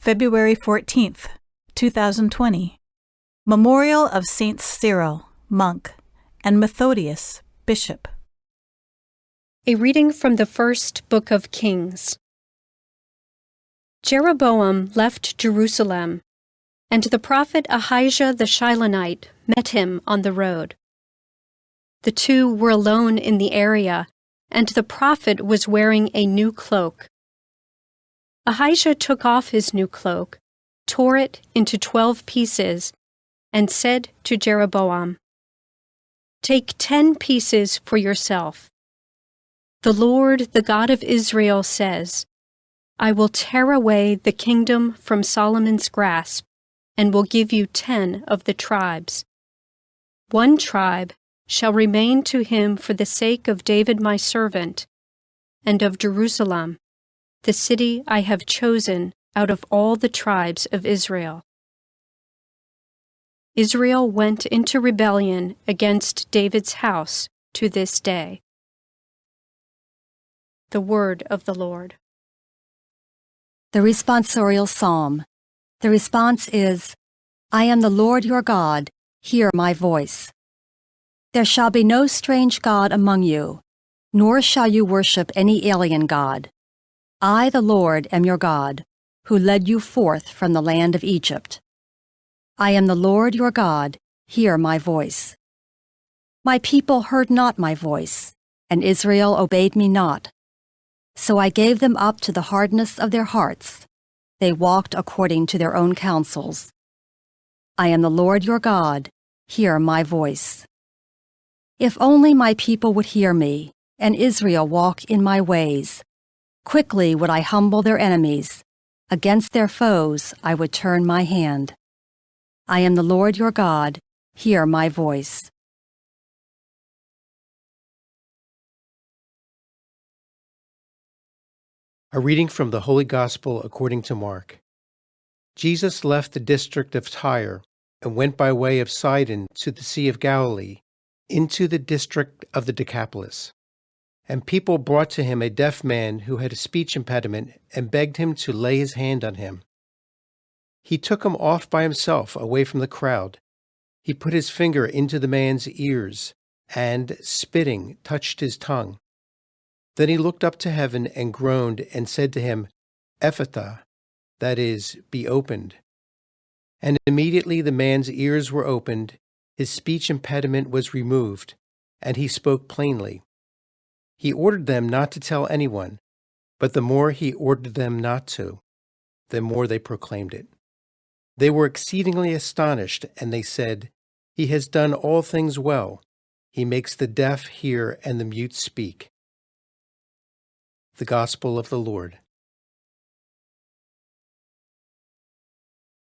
February 14th, 2020. Memorial of Saints Cyril, monk, and Methodius, bishop. A reading from the first book of Kings. Jeroboam left Jerusalem, and the prophet Ahijah the Shilonite met him on the road. The two were alone in the area, and the prophet was wearing a new cloak. Ahijah took off his new cloak, tore it into 12 pieces, and said to Jeroboam, "Take 10 pieces for yourself. The Lord, the God of Israel, says, I will tear away the kingdom from Solomon's grasp, and will give you 10 of the tribes. 1 tribe shall remain to him for the sake of David my servant, and of Jerusalem, the city I have chosen out of all the tribes of Israel." Israel went into rebellion against David's house to this day. The word of the Lord. The responsorial psalm. The response is, I am the Lord your God, hear my voice. There shall be no strange god among you, nor shall you worship any alien god. I, the Lord, am your God, who led you forth from the land of Egypt. I am the Lord your God, hear my voice. My people heard not my voice, and Israel obeyed me not. So I gave them up to the hardness of their hearts. They walked according to their own counsels. I am the Lord your God, hear my voice. If only my people would hear me, and Israel walk in my ways. Quickly would I humble their enemies. Against their foes I would turn my hand. I am the Lord your God, hear my voice. A reading from the Holy Gospel according to Mark. Jesus left the district of Tyre and went by way of Sidon to the Sea of Galilee, into the district of the Decapolis. And people brought to him a deaf man who had a speech impediment and begged him to lay his hand on him. He took him off by himself away from the crowd. He put his finger into the man's ears and, spitting, touched his tongue. Then he looked up to heaven and groaned and said to him, Ephphatha, that is, be opened. And immediately the man's ears were opened, his speech impediment was removed, and he spoke plainly. He ordered them not to tell anyone, but the more he ordered them not to, the more they proclaimed it. They were exceedingly astonished, and they said, He has done all things well. He makes the deaf hear and the mute speak. The Gospel of the Lord.